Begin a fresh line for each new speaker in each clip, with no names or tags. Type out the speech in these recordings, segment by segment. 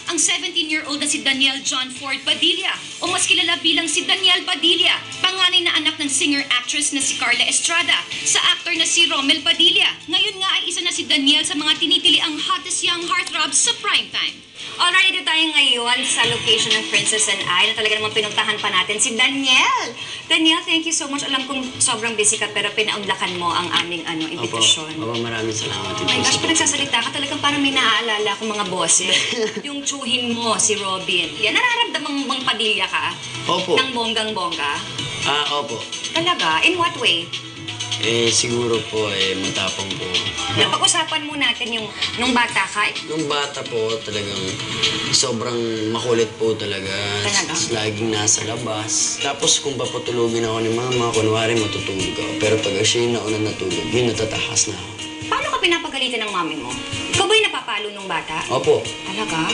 ang 17-year-old na si Daniel John Ford Padilla o mas kilala bilang si Daniel Padilla, panganay na anak ng singer-actress na si Carla Estrada, sa actor na si Romel Padilla. Ngayon nga ay isa na si Daniel sa mga tinitili ang hottest young heartthrobs sa primetime.
Alright, dito tayo ngayon sa location ng Princess and I na talaga namang pinuntahan pa natin si Daniel. Daniel, thank you so much. Alam kong sobrang busy ka pero pinaunlakan mo ang aming imbitasyon.
Opo, maraming salamat.
Oh my gosh, pag nagsasalita ka talagang parang may naaalala akong mga boses. Yung tsuhin mo, si Robin. Yan, nararamdaman bang Padilla ka?
Opo.
Ng bonggang-bongga?
Opo.
Talaga? In what way?
Siguro po, matapang po.
Napag-usapan mo natin yung nung bata ka.
Nung bata po, talagang sobrang makulit po talaga.
Talaga?
Laging nasa labas. Tapos kung papatulogin ako ni mama, kunwari matutulog ako. Pero pag siya yung nauna natulog, yun natatahas na ako.
Paano ka pinapagalitan ng mami mo? Ikaw ba'y napapalo nung bata?
Opo.
Talaga?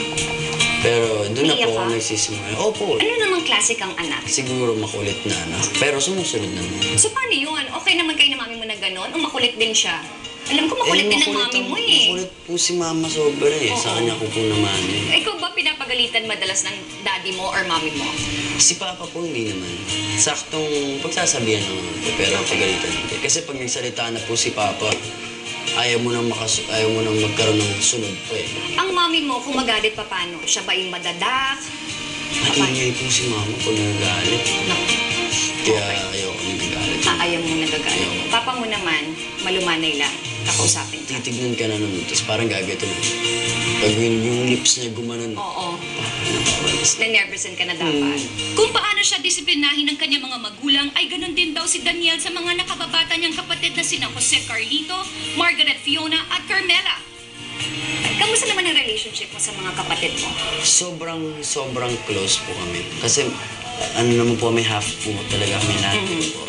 Pero doon na
Umiiyak
po
ka?
ako nagsisimula. Opo.
Ano namang klase kang anak?
Siguro makulit na anak. Pero sumusunod naman.
So paano yun? Okay naman kayo na mami mo na gano'n? O makulit din siya? Alam ko makulit din ng mami mo eh.
Makulit po si mama sobra eh.
Oo.
Sa kanya ko po naman eh.
Ikaw ba pinapagalitan madalas ng daddy mo or mami mo?
Si Papa po hindi naman. Saktong pagsasabihan naman po, pero pagalitan hindi. Kasi pag nagsalita na po si Papa, ayaw mo nang magkaroon ng sunod po eh.
Ang mami mo, kung magalit pa paano? Siya ba yung madadak?
Maingay po si Mama pag nagagalit.
Naku,
Kaya ayoko nagagalit.
ayaw mo nagagalit.
Ayaw.
Papa mo naman, malumanay lang. Kakausapin ka.
Titignan ka na nun, tapos parang gagato na. Pag yung lips niya gumanon,
Oo.
nababalas.
Na-nervousin ka na dapat.
Kung paano siya disiplinahin ng kanyang mga magulang ay ganun din daw si Daniel sa mga nakababata niyang kapatid na sina Jose Carlito, Margaret Fiona at Carmela.
Kamusta naman ang relationship mo sa mga kapatid mo?
Sobrang close po kami. Kasi ano naman po, may half po talaga kami lahat po.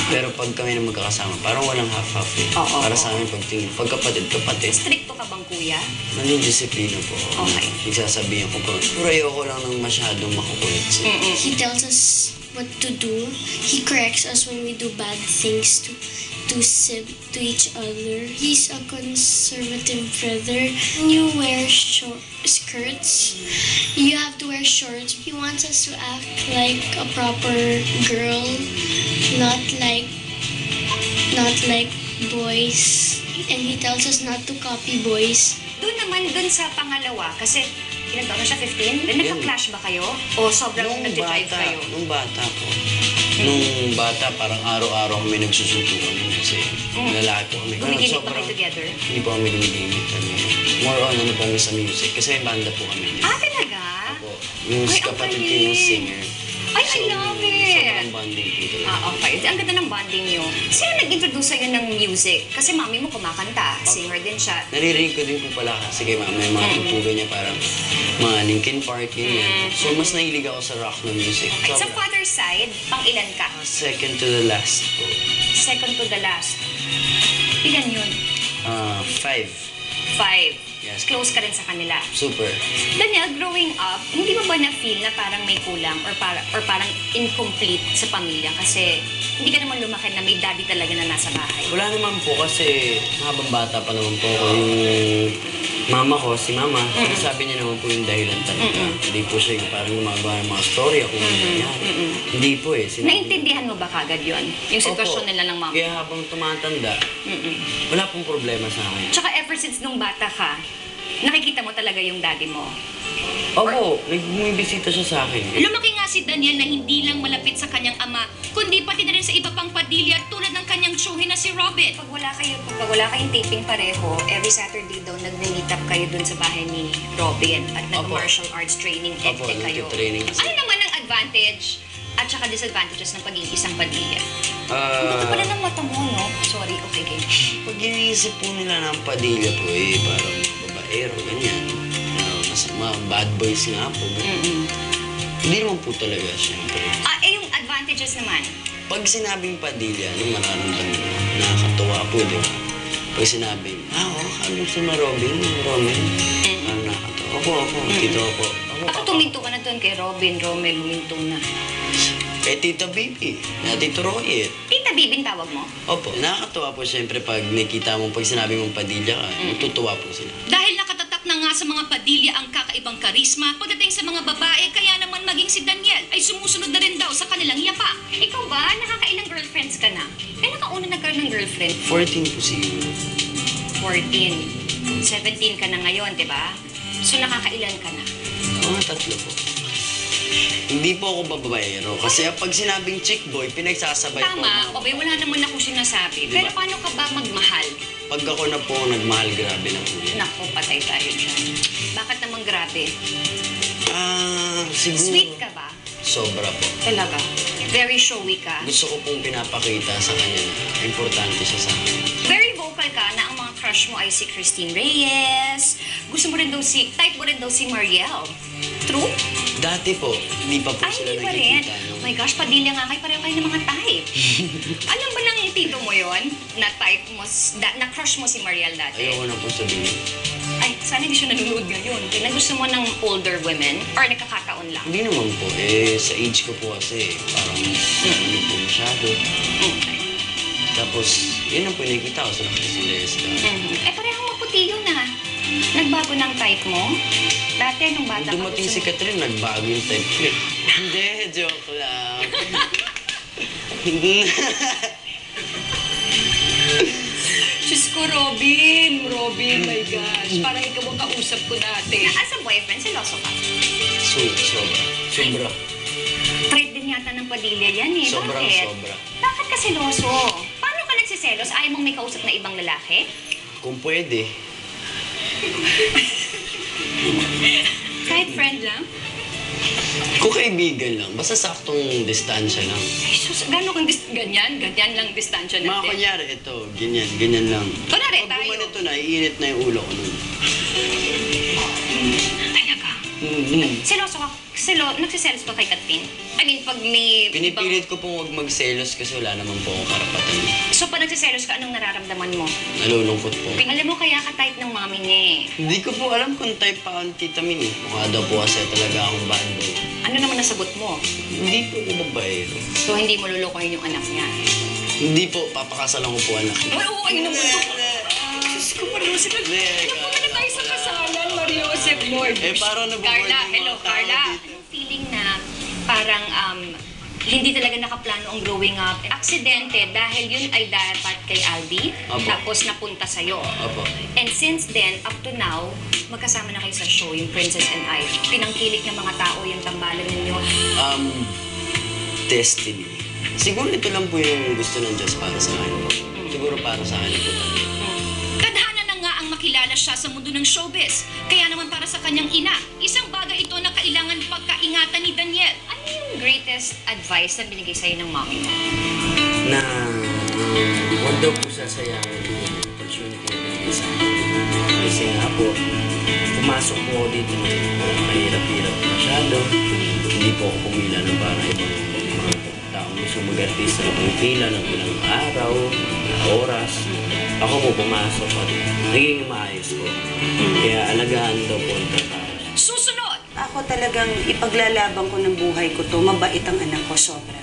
Pero pag kami na magkakasama, parang walang half-half eh.
Oo,
Para
oo.
sa amin pagtingin. Pag kapatid.
Stricto ka bang kuya?
Nanindisiplina po.
Okay.
Nagsasabihan ko po. Pero ayoko lang ng masyadong makukulit siya.
He tells us what to do. He corrects us when we do bad things to each other. He's a conservative brother. When you wear short skirts, you have to wear shorts. He wants us to act like a proper girl, not like boys. And he tells us not to copy boys.
Doon naman, doon sa pangalawa, kasi ilang taon na siya, 15? Then nagka-clash ba kayo? O sobrang nag-drive kayo?
Nung bata po. Nung bata, parang araw-araw kami nagsusuntukan kasi lalaki po kami.
Gumigimik ba kayo together?
Hindi po kami gumigimik kami. More on ano po kami sa music kasi may banda po kami.
Ah, talaga?
Po. Yung
Ay, ang
kapatid ko
galing.
yung singer.
Ay, I love it!
Sobrang bonding po talaga.
Okay. Ang ganda ng bonding nyo. Sino nag-introduce sa'yo ng music? Kasi mami mo kumakanta. Singer din siya.
Naririnig ko din po pala kasi kay mama, may mga tugtugan niya parang mga Linkin Park, ganyan. So, mas nahilig ako sa rock na music.
Ay, sa
Sobra.
father's side, pang ilan ka?
Second to the last po.
Second to the last. Ilan yun?
5.
5.
Yes.
Close ka rin sa kanila.
Super.
Daniel, growing up, hindi mo ba na-feel na parang may kulang or parang incomplete sa pamilya? Kasi hindi ka naman lumaki na may daddy talaga na nasa bahay.
Wala naman po kasi habang bata pa naman po ako yung mama ko, si mama, sabi niya naman po yung dahilan talaga. Hindi po siya yung parang gumagawa ng mga story ako kung nangyari. Hindi po eh.
Naintindihan mo ba kagad yun? Yung sitwasyon
Opo.
nila ng mama?
Kaya habang tumatanda, wala pong problema sa akin.
Tsaka ever since nung bata ka, nakikita mo talaga yung daddy mo.
Opo, bumibisita siya sa akin.
Lumaki nga si Daniel na hindi lang malapit sa kanyang ama, kundi pati na rin sa iba pang Padilla tulad ng kanyang tsuhin na si Robin.
Pag wala kayong taping pareho, every Saturday daw nag-meet up kayo dun sa bahay ni Robin at nag-martial arts training
Opo,
kayo.
nagtitraining kasi.
Ano naman ang advantage at saka disadvantages ng pagiging isang Padilla? Ito
Ah,
pala ng mata mo, no? Sorry, okay, game.
pag iniisip po nila ng Padilla po parang babaero, ganyan. Mga bad boys nga po. Hindi naman po talaga, syempre.
Yung advantages naman.
Pag sinabing Padilla, ano mararamdaman mo? Nakakatuwa po, di ba? Pag sinabing, ano si Robin? Ano nakakatuwa? Opo, tito po.
Ako tuminto ka na doon kay Robin, Romel, huminto na.
Kay Tita Bibi, na Tito Roy.
Tita Bibin tawag mo?
Opo, nakakatuwa po syempre pag nakita mo, pag sinabi mong Padilla ka, matutuwa po sila.
Dahil nakatatak na nga sa mga Padilla ang kakaibang karisma pagdating sa mga babae, kaya naman maging si Daniel ay sumusunod na rin daw sa kanilang yapak.
Ikaw ba? Nakakailang girlfriends ka na? Kailan ka una nagkaroon ng girlfriend?
14 po siguro.
14. 17 ka na ngayon, di ba? So nakakailan ka na?
Mga 3 po. Hindi po ako babaero. Kasi pag sinabing chick boy, pinagsasabay po.
Tama, okay, wala naman ako sinasabi.
Diba?
Pero paano ka ba magmahal?
Pag ako na po nagmahal, grabe na po yun.
Nako, patay tayo dyan. Bakit naman grabe?
Siguro.
Sweet ka ba?
Sobra po.
Talaga? Very showy ka?
Gusto ko pong pinapakita sa kanya na importante siya sa akin.
Very vocal ka na ang mga crush mo ay si Christine Reyes. Gusto mo rin daw type mo rin daw si Mariel. True?
Dati po, hindi pa po
Ay,
sila
hindi pa rin.
nagkikita.
Oh my gosh, Padilla nga kayo, pareho kayo ng mga type. Alam ba ng tito mo yon na type mo, na crush mo si Mariel dati?
Ayoko na po sabihin.
Ay, sana hindi siya nanonood ngayon. Kaya gusto mo ng older women or nagkakataon lang?
Hindi naman po. Sa age ko po kasi, parang hindi po masyado.
Okay.
Tapos, yun ang po yung nakikita ko sa nakasiles ka.
Eh, parehong maputi yun ah. Nagbago ng type mo? Dati, nung bata ka,
Dumating si
gusto mo-
Catherine, nagbago yung type ko. Hindi, joke lang.
Diyos ko, Robin, my gosh. Parang ikaw ang kausap ko dati. As a boyfriend, seloso ka.
Sobra.
Trait din yata ng Padilla yan eh.
Sobrang
Bakit?
sobra.
Bakit ka seloso? Paano ka nagsiselos? Ayaw mong may kausap na ibang lalaki?
Kung pwede.
Kahit friend lang?
Kung kaibigan lang, basta saktong distansya lang.
Ay, sus, gano'n kang ganyan? Ganyan lang distansya
Mga
natin.
kunyari, ito, ganyan lang.
Kunwari,
Pag
tayo.
bumanito na, iinit na yung ulo ko nun.
Talaga? Seloso ka? Nagsiselos ka kay Katin? I mean, pag may...
Pinipilit ko pong huwag magselos kasi wala naman po akong karapatan.
So, pag nagsiselos ka, anong nararamdaman mo?
Nalulungkot po.
Alam mo, kaya ka type ng mami niya eh.
Hindi ko po alam kung type pa ang tita Min eh. Mukha daw po kasi talaga akong bad boy.
Ano naman nasagot mo?
Hindi po ako babaero.
So, hindi mo lulukohin yung anak niya?
Hindi po, papakasalan ko po anak.
Oo, ayun naman to. Diyos ko, Mariosep. Napunta tayo sa kasalan, Mariosep, Lord.
Parang nabuboard
Carla,
yung
hello,
mga tao
Carla.
dito.
Anong feeling na parang hindi talaga nakaplano ang growing up? Aksidente dahil yun ay dapat kay Albi,
Opo.
tapos napunta sa'yo.
Opo.
And since then, up to now, magkasama na kayo sa show, yung Princess and I. Pinangkilik ng mga tao yung tambalan ninyo.
Destiny. Siguro ito lang po yung gusto ng Diyos para sa akin po. Siguro para sa akin po talaga.
Tadhana na nga ang makilala siya sa mundo ng showbiz. Kaya naman para sa kanyang ina, isang bagay ito na kailangan pagkaingatan ni Daniel.
Ano yung greatest advice na binigay sa'yo ng mommy mo?
Na huwag daw po sasayangin yung opportunity na binigay sa akin. Kasi nga po, pumasok po ako dito ng mahirap-hirap masyado. Hindi po ako pumila ng parang ibang mga taong gusto mag-artista na pumipila ng ilang araw, oras. Ako po pumasok at naging maayos po. Kaya alagaan daw po ang trabaho.
Susunod!
Ako talagang ipaglalaban ko ng buhay ko to. Mabait ang anak ko, sobra.